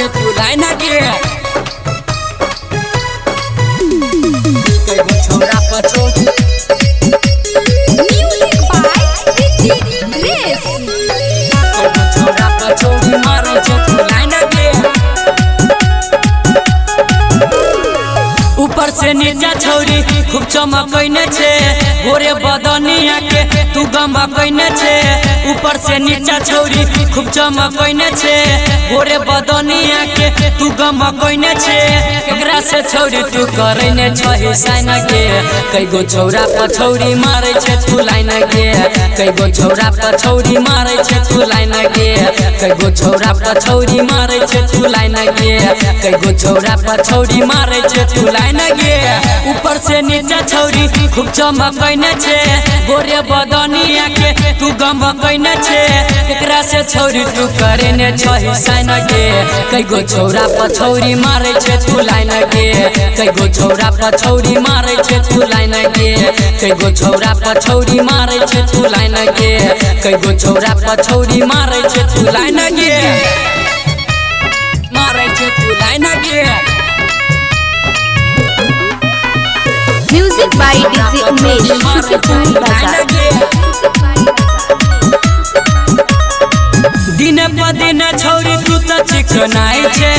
छे तू लाइन के कई गो छोरा पछो म्यूजिक बाय ऋतिक रेस कई गो छोरा पछो मारे छे तू लाइन के ऊपर से नीचा छौरी खूब चमकैने छे गोरे बदनिया के तू गमकैने छे ऊपर से नीचा छौरी खूब चमकैने छे गोरे बदनिया के तू गमकैने छे एकरा से छौरी तू करैने छही साइन के कई गो छौरा पछौरी मारै छे तू लाइन के कई गो छौरा पछौरी मारै छे तू लाइन के कई गो छौरा पछौरी मारै छे तू लाइन के कई गो छौरा पछौरी मारै छे तू लाइन गे ऊपर से नीचा छौरी खूब चमकैने छे गोरे बदनिया के तू गमकैने छे एकरा से छौरी तू करेने छही साइन गे कई गो छौरा पछौरी मारै छे तू लाइन गे कई गो छौरा पछौरी मारै छे तू लाइन गे कई गो छौरा पछौरी मारै छे तू लाइन गे कई गो छौरा पछौरी मारै छे तू लाइन गे मारै छे तू लाइन गे music by DJ Umesh Shukrapur Bazar दिन प दिन छौरी तू त चिकनाई छे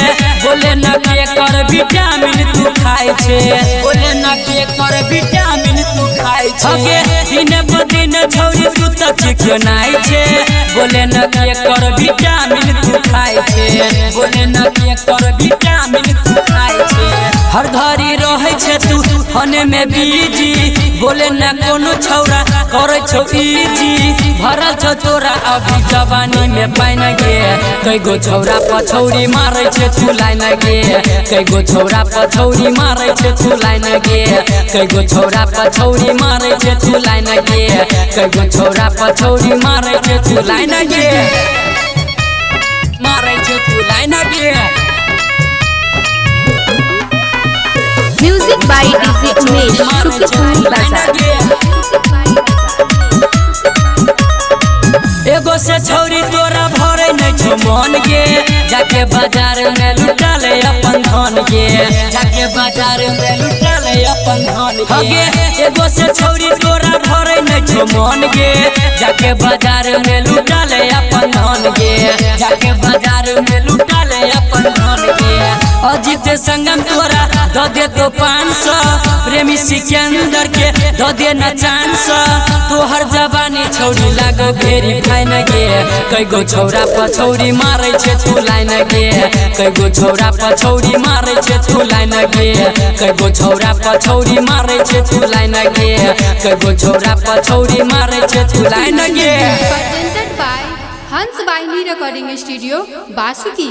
बोले न के कर विटामिन तू खाई छे बोले न के कर विटामिन तू खाई छे दिन प दिन छौरी तू त चिकनाई छे बोले न के कर विटामिन तू खाई छे बोले न के कर विटामिन तू खाई छे हर घड़ी रहे छे तू हने में बीजी बोले न कोनो छौरा करे छौ इजी भरल छ तोरा अभी जवानी में पाइन गे कई गो छौरा पछौरी मारै छे तू लाइन गे कई गो छौरा पछौरी मारै छे तू लाइन गे कई गो छौरा पछौरी मारै छे तू लाइन गे कई गो छौरा पछौरी मारै छे तू लाइन गे मारै छे तू लाइन गे music by DJ Umesh Shukrapur Bazar एगो से छौरी तोरा भरे नहीं छो मन गे जाके बाजार में लुटा ले अपन धन गे जाके बाजार में लुटा ले अपन धन गे एगो से छौरी तोरा भरे नहीं छो मन गे जाके बाजार में लुटा ले अपन धन गे जाके बाजार में लुटा ले अपन धन गे अजीत संगम तोरा द दे तो 500 प्रेमी सिकंदर के द दे न चांस तोहर जवानी छौरी लागो फेरी फाइन गे कई गो छौरा पछौरी मारै छे तू लाइन गे कई गो छौरा पछौरी मारै छे तू लाइन गे कई गो छौरा पछौरी मारै छे तू लाइन गे कई गो छौरा पछौरी मारै छे तू लाइन गे presented by Hans Bahini Recording Studio, Basuki।